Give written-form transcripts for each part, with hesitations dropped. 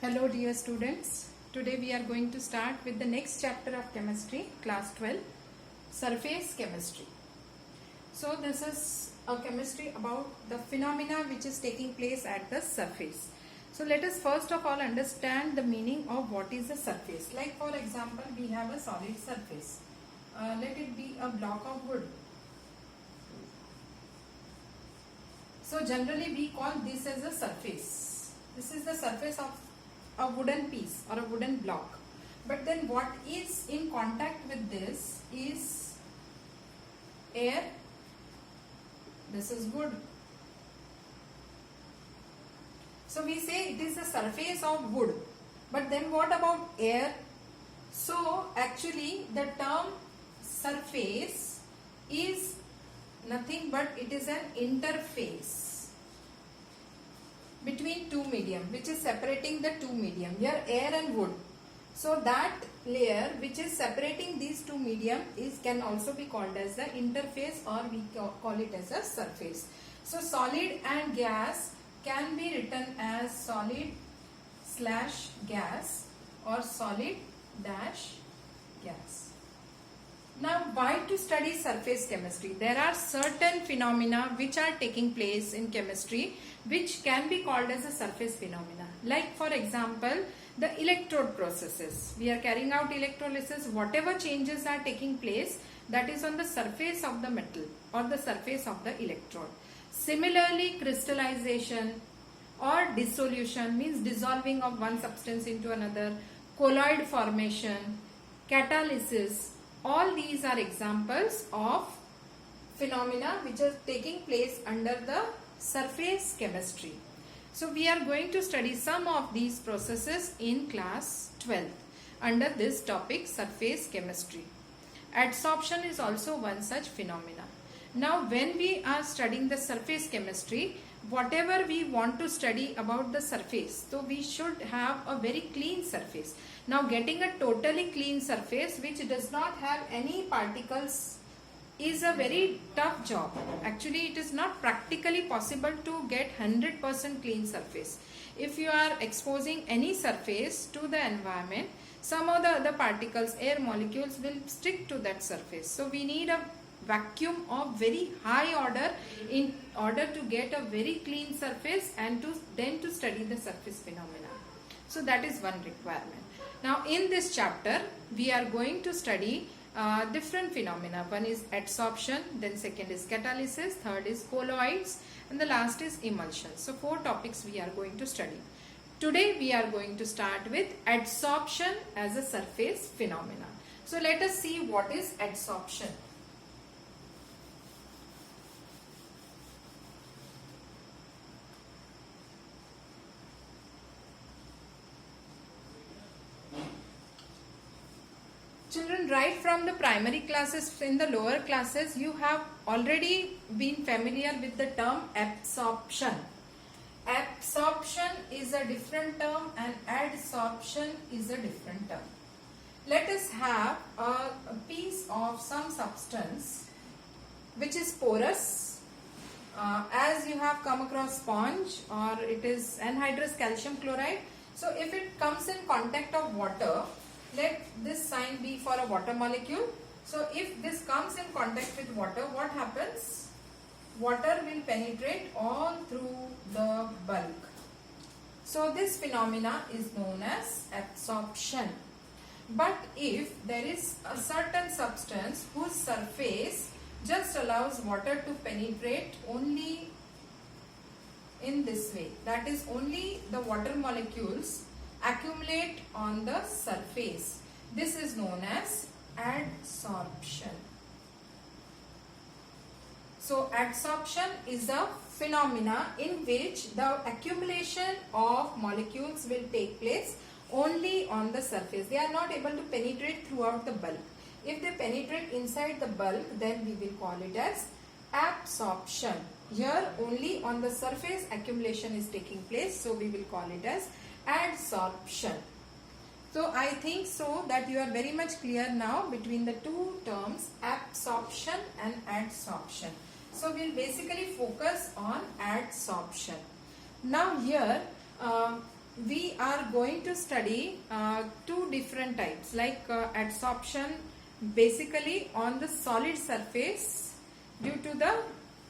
Hello dear students, today we are going to start with the next chapter of chemistry, class 12, surface chemistry. So this is a chemistry about the phenomena which is taking place at the surface. So let us first of all understand the meaning of what is a surface. Like for example, we have a solid surface. Let it be a block of wood. So generally we call this as a surface. This is the surface of a wooden piece or a wooden block. But then what is in contact with this is air. This is wood. So we say it is the surface of wood. But then what about air? So actually the term surface is nothing but it is an interface between two medium, which is separating the two medium, here air and wood. So that layer which is separating these two medium can also be called as the interface, or we call it as a surface. So solid and gas can be written as solid slash gas or solid dash gas. Now, why to study surface chemistry? There are certain phenomena which are taking place in chemistry which can be called as a surface phenomena. Like for example, the electrode processes. We are carrying out electrolysis. Whatever changes are taking place, that is on the surface of the metal or the surface of the electrode. Similarly, crystallization or dissolution means dissolving of one substance into another, colloid formation, catalysis. All these are examples of phenomena which are taking place under the surface chemistry. So we are going to study some of these processes in class 12 under this topic, surface chemistry. Adsorption is also one such phenomena. Now when we are studying the surface chemistry, whatever we want to study about the surface, so we should have a very clean surface. Now getting a totally clean surface which does not have any particles is a very tough job. Actually it is not practically possible to get 100% clean surface. If you are exposing any surface to the environment, some of the other particles, air molecules will stick to that surface. So we need a vacuum of very high order in order to get a very clean surface and then to study the surface phenomena. So that is one requirement. Now in this chapter we are going to study different phenomena. One is adsorption, then second is catalysis, third is colloids, and the last is emulsion. So 4 topics we are going to study. Today we are going to start with adsorption as a surface phenomena. So let us see what is adsorption. Children, right from the primary classes, in the lower classes, you have already been familiar with the term absorption. Absorption is a different term and adsorption is a different term. Let us have a piece of some substance which is porous. As you have come across sponge, or it is anhydrous calcium chloride. So if it comes in contact of water, let this sign be for a water molecule. So if this comes in contact with water, what happens? Water will penetrate all through the bulk. So this phenomena is known as absorption. But if there is a certain substance whose surface just allows water to penetrate only in this way, that is only the water molecules accumulate on the surface, this is known as adsorption. So adsorption is a phenomena in which the accumulation of molecules will take place only on the surface. They are not able to penetrate throughout the bulk. If they penetrate inside the bulk, then we will call it as absorption. Here only on the surface accumulation is taking place, so we will call it as adsorption. So I think so that you are very much clear now between the two terms, absorption and adsorption. So we will basically focus on adsorption. Now here we are going to study two different types, like adsorption basically on the solid surface due to the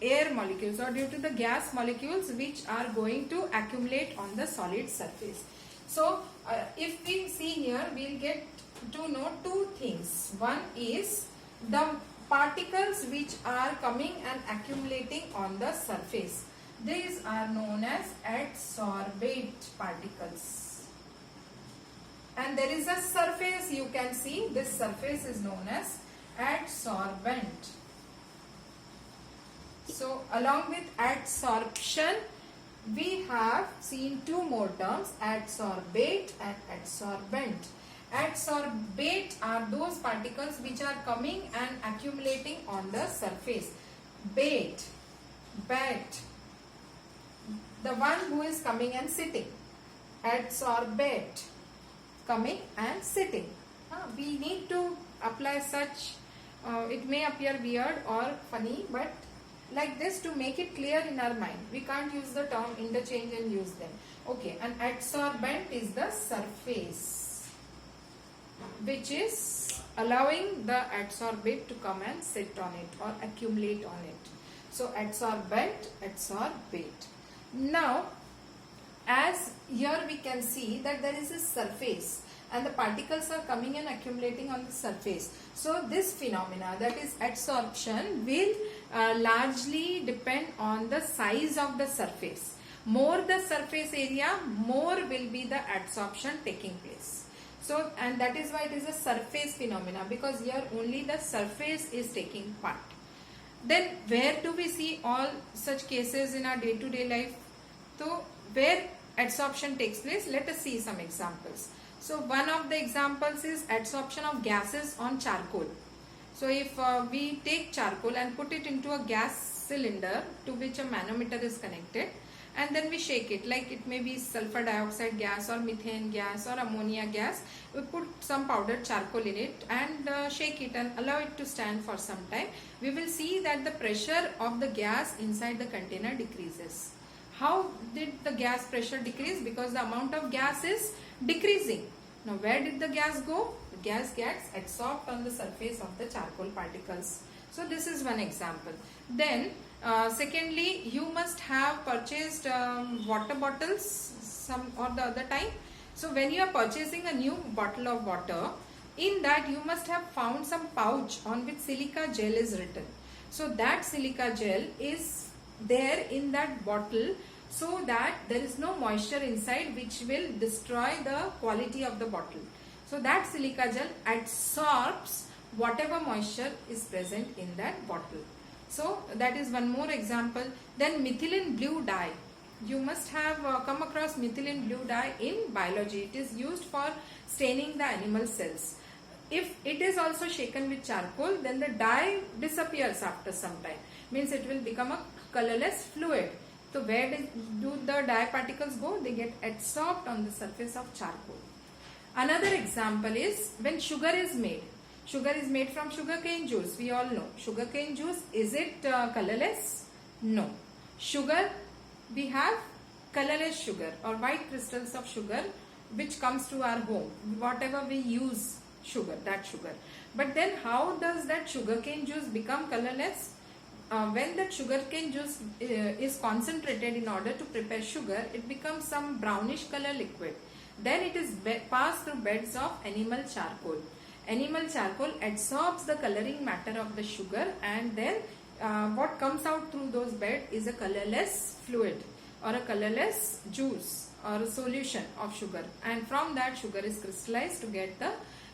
air molecules or due to the gas molecules which are going to accumulate on the solid surface. So if we see here, we will get to know two things. One is the particles which are coming and accumulating on the surface. These are known as adsorbate particles. And there is a surface, you can see this surface is known as adsorbent. So along with adsorption, we have seen two more terms, adsorbate and adsorbent. Adsorbate are those particles which are coming and accumulating on the surface. Bate, the one who is coming and sitting. Adsorbate, coming and sitting. We need to apply such, it may appear weird or funny, but like this to make it clear in our mind. We can't use the term interchange and use them. Okay, an adsorbent is the surface which is allowing the adsorbate to come and sit on it or accumulate on it. So adsorbent, adsorbate. Now, as here we can see that there is a surface and the particles are coming and accumulating on the surface. So this phenomena, that is adsorption, will largely depend on the size of the surface. More the surface area, more will be the adsorption taking place. So, and that is why it is a surface phenomena, because here only the surface is taking part. Then where do we see all such cases in our day-to-day life? So where adsorption takes place, let us see some examples. So one of the examples is adsorption of gases on charcoal. So if we take charcoal and put it into a gas cylinder to which a manometer is connected, and then we shake it, like it may be sulfur dioxide gas or methane gas or ammonia gas. We put some powdered charcoal in it and shake it and allow it to stand for some time. We will see that the pressure of the gas inside the container decreases. How did the gas pressure decrease? Because the amount of gas is decreasing. Now where did the gas go? The gas gets adsorbed on the surface of the charcoal particles. So this is one example. Then secondly, you must have purchased water bottles some or the other time. So when you are purchasing a new bottle of water, in that you must have found some pouch on which silica gel is written. So that silica gel is there in that bottle, so that there is no moisture inside which will destroy the quality of the bottle. So that silica gel adsorbs whatever moisture is present in that bottle. So that is one more example. Then methylene blue dye. You must have come across methylene blue dye in biology. It is used for staining the animal cells. If it is also shaken with charcoal, then the dye disappears after some time. Means it will become a colorless fluid. So where do the dye particles go? They get adsorbed on the surface of charcoal. Another example is when sugar is made. Sugar is made from sugarcane juice. We all know. Sugarcane juice, is it colorless? No. Sugar, we have colorless sugar or white crystals of sugar which comes to our home. Whatever we use sugar, that sugar. But then how does that sugarcane juice become colorless? When that sugarcane juice is concentrated in order to prepare sugar, it becomes some brownish color liquid. Then it is passed through beds of animal charcoal. Animal charcoal adsorbs the coloring matter of the sugar, and then what comes out through those beds is a colorless fluid or a colorless juice or a solution of sugar, and from that sugar is crystallized to get the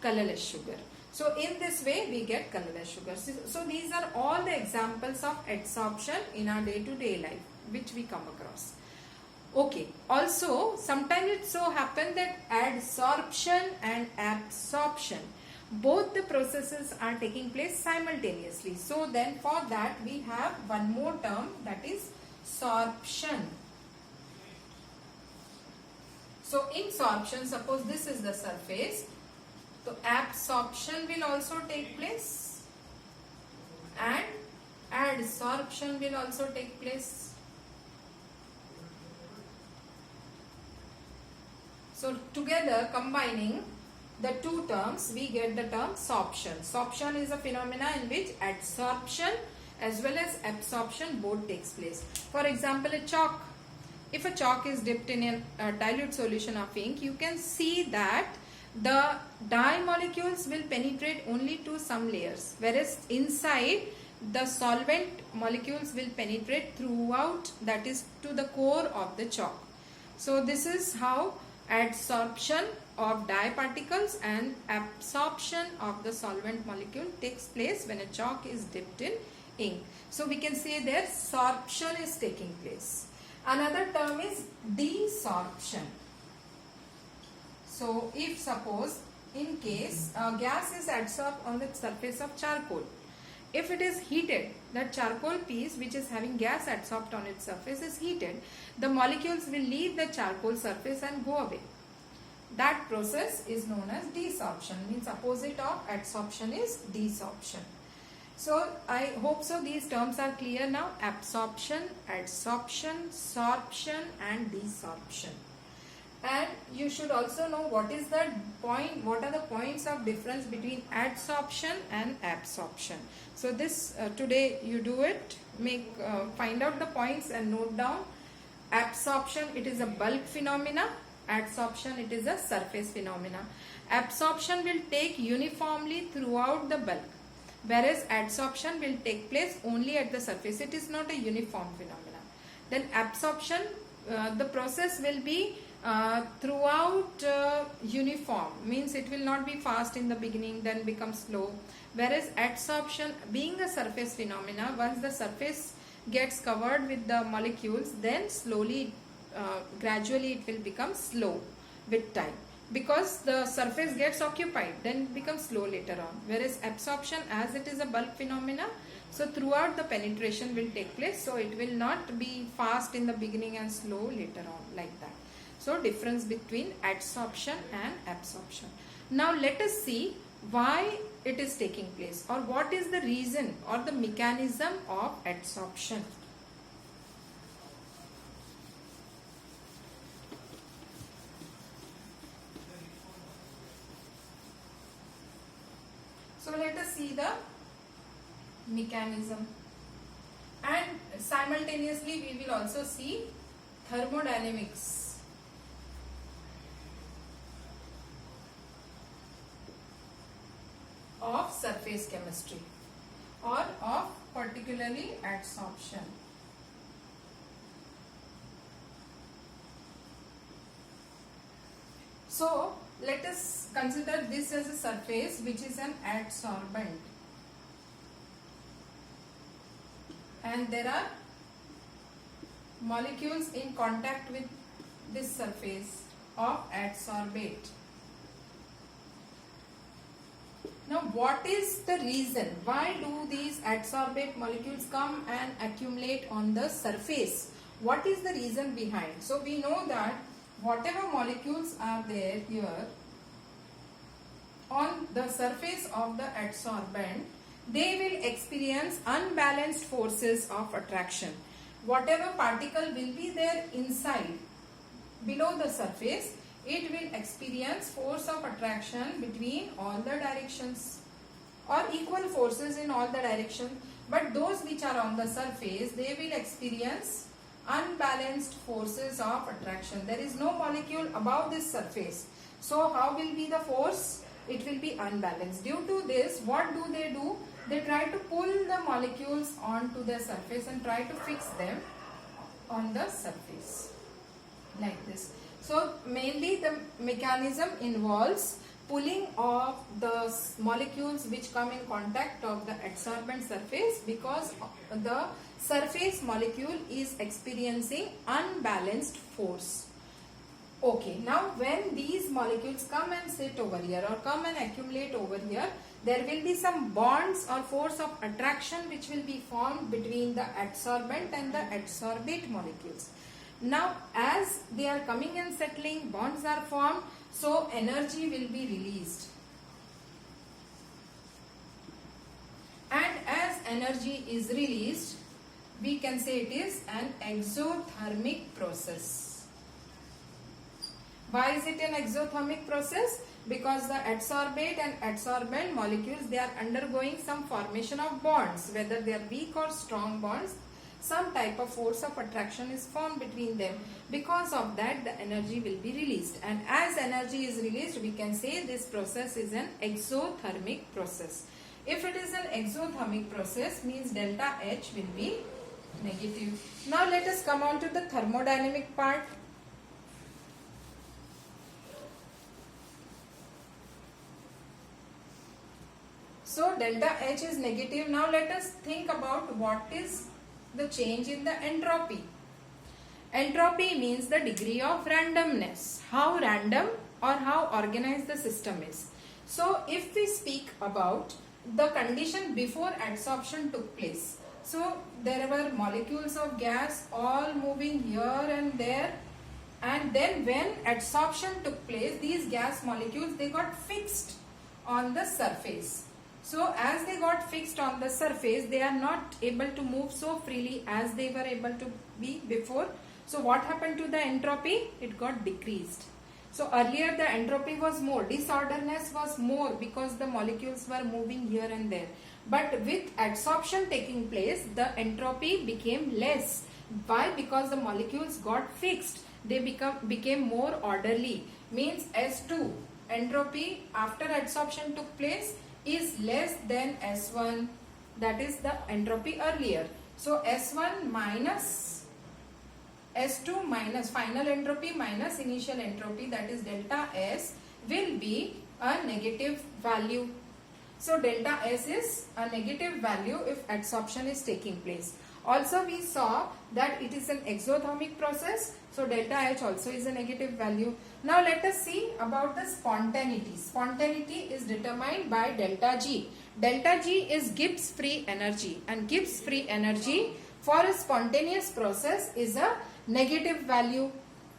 colorless sugar. So in this way we get colorless sugar. So these are all the examples of adsorption in our day-to-day life which we come across. Okay, also sometimes it so happens that adsorption and absorption, both the processes are taking place simultaneously. So then for that we have one more term, that is sorption. So in sorption, suppose this is the surface, so absorption will also take place and adsorption will also take place. So together, combining the two terms, we get the term sorption. Sorption is a phenomena in which adsorption as well as absorption both takes place. For example, a chalk. If a chalk is dipped in a dilute solution of ink, you can see that the dye molecules will penetrate only to some layers, whereas inside the solvent molecules will penetrate throughout, that is to the core of the chalk. So this is how adsorption of dye particles and absorption of the solvent molecule takes place when a chalk is dipped in ink. So we can say there sorption is taking place. Another term is desorption. So if suppose in case gas is adsorbed on the surface of charcoal, if it is heated, that charcoal piece which is having gas adsorbed on its surface is heated, the molecules will leave the charcoal surface and go away. That process is known as desorption, means opposite of adsorption is desorption. So I hope so these terms are clear now: absorption, adsorption, sorption and desorption. And you should also know what is the point, what are the points of difference between adsorption and absorption. So this today you do it, find out the points and note down. Absorption, it is a bulk phenomena. Adsorption, it is a surface phenomena. Absorption will take uniformly throughout the bulk, whereas adsorption will take place only at the surface. It is not a uniform phenomena. Then absorption, the process will be throughout uniform, means it will not be fast in the beginning then become slow, whereas adsorption being a surface phenomena, once the surface gets covered with the molecules, then slowly gradually it will become slow with time, because the surface gets occupied, then it becomes slow later on. Whereas absorption, as it is a bulk phenomena, so throughout the penetration will take place, so it will not be fast in the beginning and slow later on, like that. So difference between adsorption and absorption. Now let us see why it is taking place, or what is the reason or the mechanism of adsorption. So let us see the mechanism, and simultaneously we will also see thermodynamics. Of surface chemistry or of particularly adsorption. So let us consider this as a surface which is an adsorbent, and there are molecules in contact with this surface of adsorbate. Now what is the reason? Why do these adsorbate molecules come and accumulate on the surface? What is the reason behind? So we know that whatever molecules are there here on the surface of the adsorbent, they will experience unbalanced forces of attraction. Whatever particle will be there inside, below the surface, it will experience force of attraction between all the directions, or equal forces in all the directions, but those which are on the surface, they will experience unbalanced forces of attraction. There is no molecule above this surface, so how will be the force? It will be unbalanced. Due to this, what do? They try to pull the molecules onto the surface and try to fix them on the surface like this. So mainly the mechanism involves pulling of the molecules which come in contact of the adsorbent surface, because the surface molecule is experiencing unbalanced force. Okay, now when these molecules come and sit over here or come and accumulate over here, there will be some bonds or force of attraction which will be formed between the adsorbent and the adsorbate molecules. Now as they are coming and settling, bonds are formed, so energy will be released. And as energy is released, we can say it is an exothermic process. Why is it an exothermic process? Because the adsorbate and adsorbent molecules, they are undergoing some formation of bonds, whether they are weak or strong bonds. Some type of force of attraction is formed between them. Because of that, the energy will be released, and as energy is released, we can say this process is an exothermic process. If it is an exothermic process, means delta H will be negative. Now let us come on to the thermodynamic part. So delta H is negative. Now let us think about what is the change in the entropy. Entropy means the degree of randomness, how random or how organized the system is. So if we speak about the condition before adsorption took place, so there were molecules of gas all moving here and there, and then when adsorption took place, these gas molecules, they got fixed on the surface. So as they got fixed on the surface, they are not able to move so freely as they were able to be before. So what happened to the entropy? It got decreased. So earlier the entropy was more, disorderness was more because the molecules were moving here and there. But with adsorption taking place, the entropy became less. Why? Because the molecules got fixed. They became more orderly. Means S2, entropy after adsorption took place, is less than S1, that is the entropy earlier. So S1 minus S2 minus final entropy minus initial entropy, that is delta S, will be a negative value. So delta S is a negative value if adsorption is taking place. Also we saw that it is an exothermic process, so delta H also is a negative value. Now let us see about the spontaneity. Spontaneity is determined by delta G. Delta G is Gibbs free energy, and Gibbs free energy for a spontaneous process is a negative value.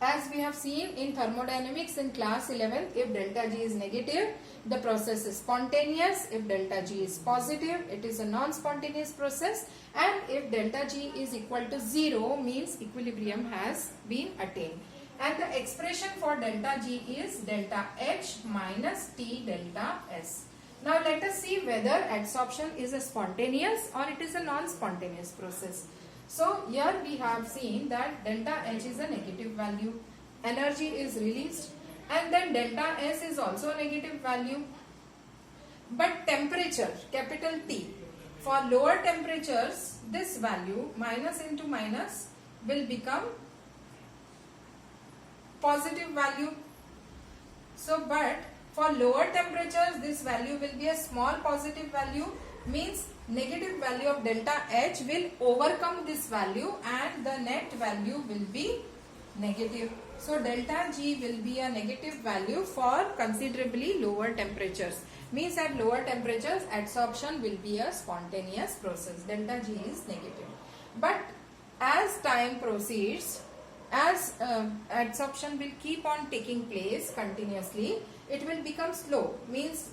As we have seen in thermodynamics in class 11, if delta G is negative, the process is spontaneous. If delta G is positive, it is a non-spontaneous process. And if delta G is equal to 0, means equilibrium has been attained. And the expression for delta G is delta H minus T delta S. Now let us see whether adsorption is a spontaneous or it is a non-spontaneous process. So here we have seen that delta H is a negative value, energy is released, and then delta S is also a negative value. But temperature, capital T, for lower temperatures, this value minus into minus will become positive value. So but for lower temperatures, this value will be a small positive value, means negative value of delta H will overcome this value and the net value will be negative. So delta G will be a negative value for considerably lower temperatures. Means at lower temperatures, adsorption will be a spontaneous process. Delta G is negative. But as time proceeds, as adsorption will keep on taking place continuously, it will become slow. Means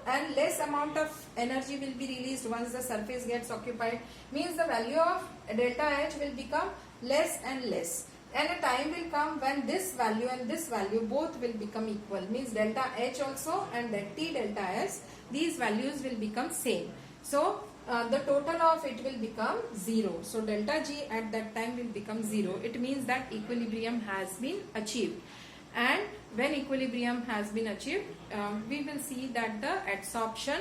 and less amount of energy will be released once the surface gets occupied. Means the value of delta H will become less and less. And a time will come when this value and this value both will become equal. Means delta H also and then T delta S, these values will become same. So the total of it will become 0. So delta G at that time will become 0. It means that equilibrium has been achieved. And when equilibrium has been achieved, we will see that the adsorption,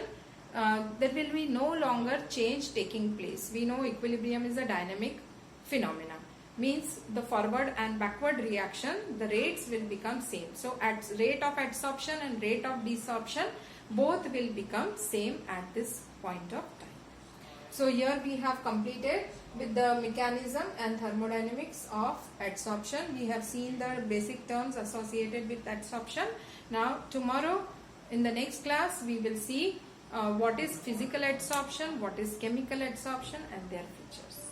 there will be no longer change taking place. We know equilibrium is a dynamic phenomena. Means the forward and backward reaction, the rates will become same. So at rate of adsorption and rate of desorption, both will become same at this point of time. So here we have completed with the mechanism and thermodynamics of adsorption. We have seen the basic terms associated with adsorption. Now tomorrow in the next class we will see what is physical adsorption, what is chemical adsorption and their features.